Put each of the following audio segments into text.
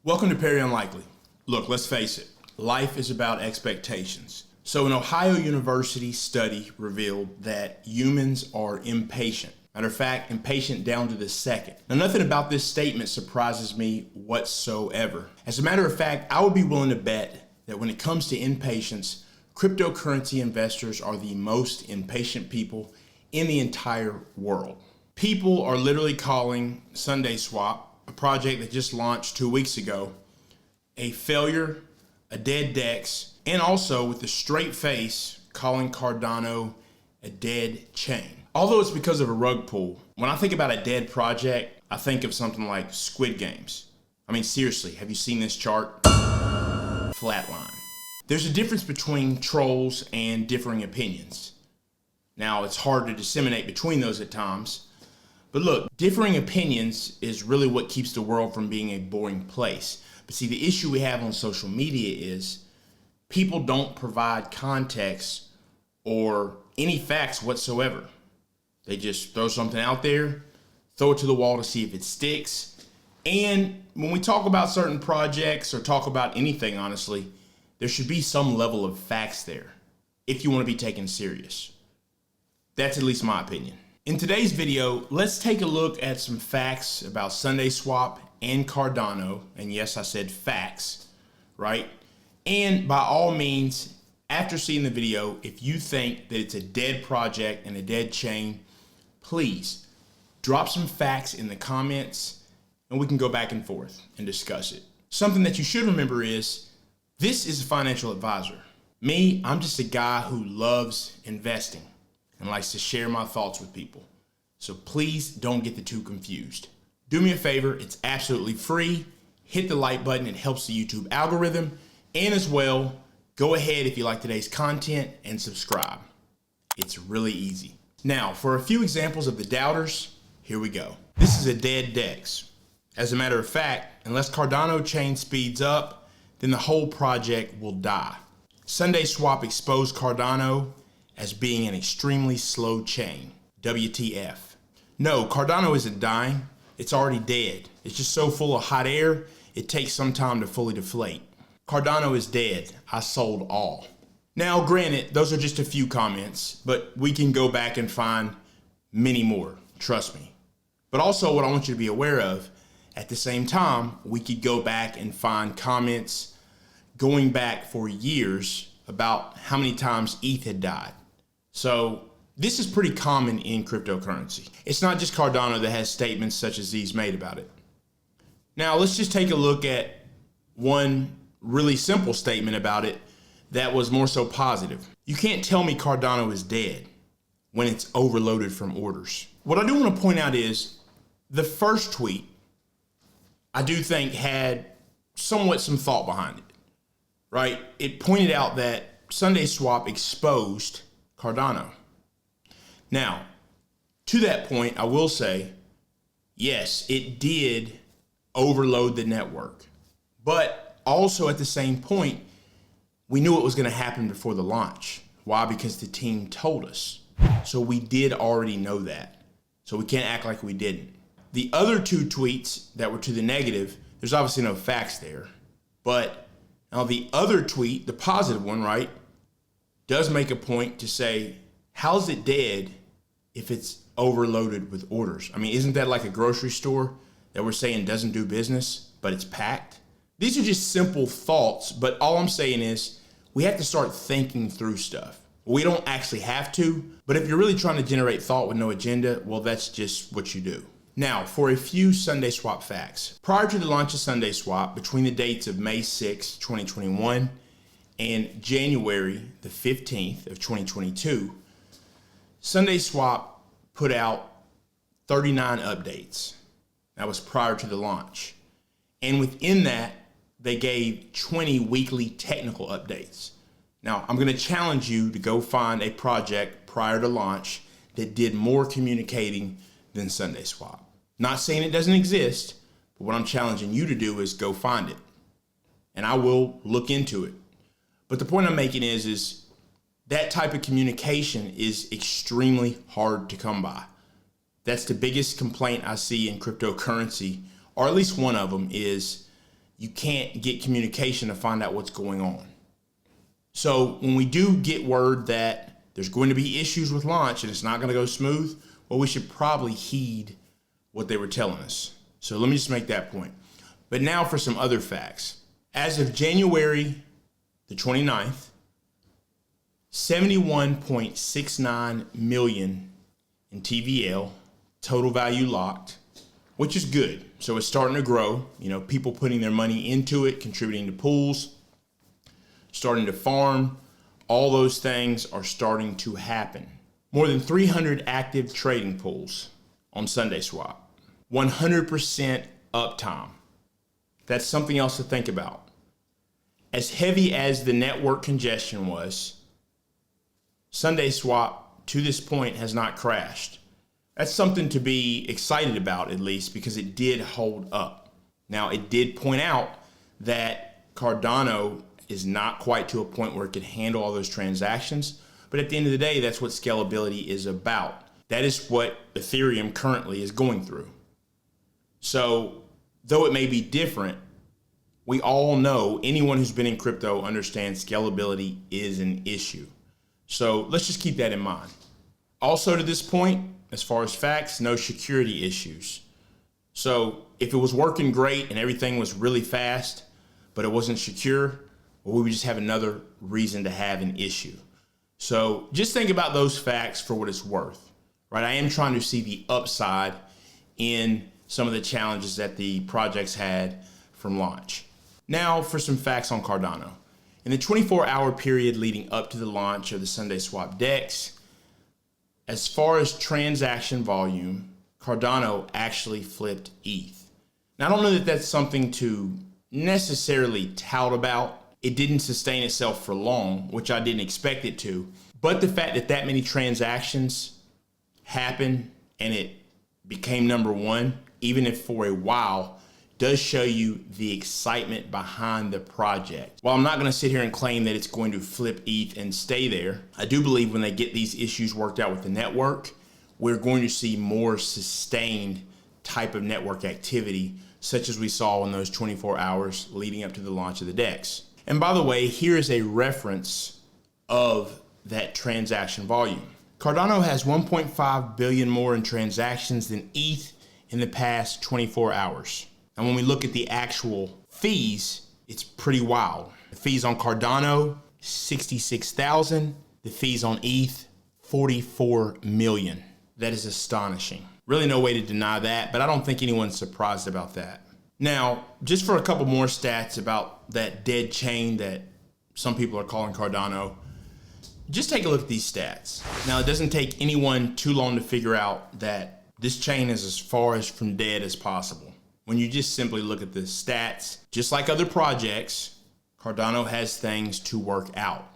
Welcome to Perry Unlikely. Look, let's face it, life is about expectations. So an Ohio University study revealed that humans are impatient. Matter of fact, impatient down to the second. Now, nothing about this statement surprises me whatsoever. As a matter of fact, I would be willing to bet that when it comes to impatience, cryptocurrency investors are the most impatient people in the entire world. People are literally calling SundaeSwap, a project that just launched 2 weeks ago, a failure, a dead DEX, and also with a straight face calling Cardano a dead chain. Although it's because of a rug pull, when I think about a dead project, I think of something like Squid Games. I mean, seriously, have you seen this chart? Flatline. There's a difference between trolls and differing opinions. Now, it's hard to disseminate between those at times, but look, differing opinions is really what keeps the world from being a boring place. But see, the issue we have on social media is people don't provide context or any facts whatsoever. They just throw something out there, throw it to the wall to see if it sticks. And when we talk about certain projects or talk about anything, honestly, there should be some level of facts there if you want to be taken serious. That's at least my opinion. In today's video, let's take a look at some facts about SundaeSwap and Cardano. And yes, I said facts, right? And by all means, after seeing the video, if you think that it's a dead project and a dead chain, please drop some facts in the comments and we can go back and forth and discuss it. Something that you should remember is this is a financial advisor. Me, I'm just a guy who loves investing and likes to share my thoughts with people. So please don't get the two confused. Do me a favor, it's absolutely free. Hit the like button, it helps the YouTube algorithm. And as well, go ahead if you like today's content and subscribe. It's really easy. Now, for a few examples of the doubters, here we go. This is a dead DEX. As a matter of fact, unless Cardano chain speeds up, then the whole project will die. SundaeSwap exposed Cardano as being an extremely slow chain. WTF. No, Cardano isn't dying. It's already dead. It's just so full of hot air, it takes some time to fully deflate. Cardano is dead. I sold all. Now, granted, those are just a few comments, but we can go back and find many more, trust me. But also what I want you to be aware of, at the same time, we could go back and find comments going back for years about how many times ETH had died. So this is pretty common in cryptocurrency. It's not just Cardano that has statements such as these made about it. Now let's just take a look at one really simple statement about it that was more so positive. You can't tell me Cardano is dead when it's overloaded from orders. What I do want to point out is the first tweet I do think had somewhat some thought behind it, right? It pointed out that SundaeSwap exposed Cardano. Now, to that point, I will say, yes, it did overload the network, but also at the same point, we knew it was going to happen before the launch. Why? Because the team told us. So we did already know that. So we can't act like we didn't. The other two tweets that were to the negative, there's obviously no facts there. But now the other tweet, the positive one, right, does make a point to say, how's it dead if it's overloaded with orders? I mean, isn't that like a grocery store that we're saying doesn't do business, but it's packed? These are just simple thoughts, but all I'm saying is we have to start thinking through stuff. We don't actually have to, but if you're really trying to generate thought with no agenda, well, that's just what you do. Now, for a few SundaeSwap facts. Prior to the launch of SundaeSwap, between the dates of May 6, 2021 and January the 15th of 2022, SundaeSwap put out 39 updates. That was prior to the launch. And within that, they gave 20 weekly technical updates. Now, I'm going to challenge you to go find a project prior to launch that did more communicating than SundaeSwap. Not saying it doesn't exist, but what I'm challenging you to do is go find it. And I will look into it. But the point I'm making is that type of communication is extremely hard to come by. That's the biggest complaint I see in cryptocurrency, or at least one of them, is you can't get communication to find out what's going on. So when we do get word that there's going to be issues with launch and it's not going to go smooth, well, we should probably heed what they were telling us. So let me just make that point. But now for some other facts. As of January the 29th, 71.69 million in TVL, total value locked, which is good. So it's starting to grow. People putting their money into it, contributing to pools, starting to farm. All those things are starting to happen. More than 300 active trading pools on SundaeSwap. 100% uptime. That's something else to think about. As heavy as the network congestion was, SundaeSwap to this point has not crashed. That's something to be excited about, at least, because it did hold up. Now, it did point out that Cardano is not quite to a point where it can handle all those transactions. But at the end of the day, that's what scalability is about. That is what Ethereum currently is going through. So though it may be different, we all know, anyone who's been in crypto understands scalability is an issue. So let's just keep that in mind. Also to this point, as far as facts, no security issues. So if it was working great and everything was really fast, but it wasn't secure, well, we would just have another reason to have an issue. So just think about those facts for what it's worth, right? I am trying to see the upside in some of the challenges that the projects had from launch. Now for some facts on Cardano. In the 24-hour period leading up to the launch of the SundaeSwap DEX, as far as transaction volume, Cardano actually flipped ETH. Now, I don't know that that's something to necessarily tout about. It didn't sustain itself for long, which I didn't expect it to. But the fact that that many transactions happened and it became number one, even if for a while, does show you the excitement behind the project. While I'm not going to sit here and claim that it's going to flip ETH and stay there, I do believe when they get these issues worked out with the network, we're going to see more sustained type of network activity, such as we saw in those 24 hours leading up to the launch of the DEX. And by the way, here is a reference of that transaction volume. Cardano has 1.5 billion more in transactions than ETH in the past 24 hours. And when we look at the actual fees, it's pretty wild. The fees on Cardano, 66,000. The fees on ETH, 44 million. That is astonishing. Really no way to deny that, but I don't think anyone's surprised about that. Now, just for a couple more stats about that dead chain that some people are calling Cardano, just take a look at these stats. Now, it doesn't take anyone too long to figure out that this chain is as far as from dead as possible. When you just simply look at the stats, just like other projects, Cardano has things to work out.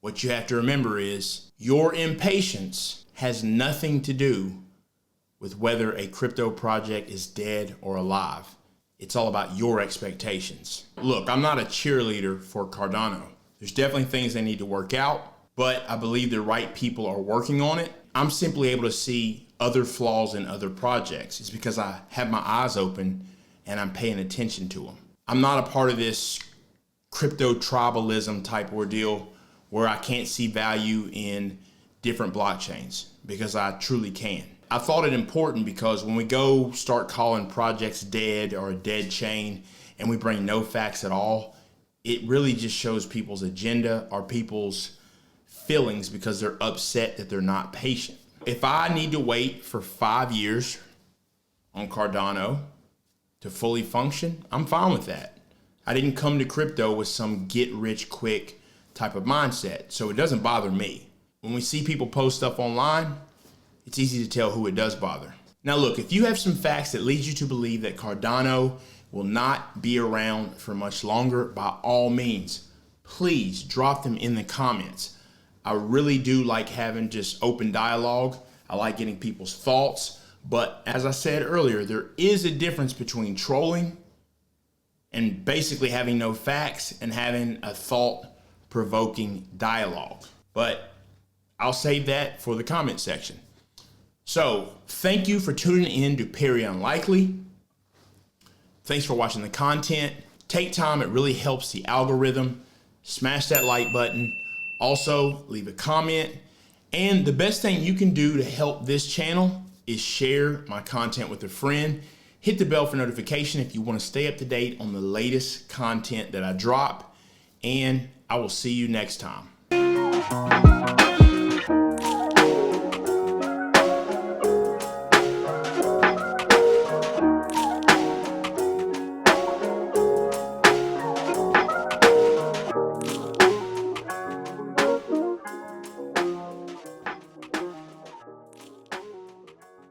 What you have to remember is your impatience has nothing to do with whether a crypto project is dead or alive. It's all about your expectations. Look, I'm not a cheerleader for Cardano. There's definitely things they need to work out, but I believe the right people are working on it. I'm simply able to see other flaws in other projects. It's because I have my eyes open and I'm paying attention to them. I'm not a part of this crypto tribalism type ordeal where I can't see value in different blockchains, because I truly can. I thought it important because when we go start calling projects dead or a dead chain and we bring no facts at all, it really just shows people's agenda or people's feelings because they're upset that they're not patient. If I need to wait for 5 years on Cardano to fully function, I'm fine with that. I didn't come to crypto with some get rich quick type of mindset, so it doesn't bother me. When we see people post stuff online, it's easy to tell who it does bother. Now look, if you have some facts that lead you to believe that Cardano will not be around for much longer, by all means, please drop them in the comments. I really do like having just open dialogue. I like getting people's thoughts. But as I said earlier, there is a difference between trolling and basically having no facts and having a thought-provoking dialogue. But I'll save that for the comment section. So thank you for tuning in to Perry Unlikely. Thanks for watching the content. Take time, it really helps the algorithm. Smash that like button. Also, leave a comment. And the best thing you can do to help this channel is share my content with a friend. Hit the bell for notification if you want to stay up to date on the latest content that I drop. And I will see you next time.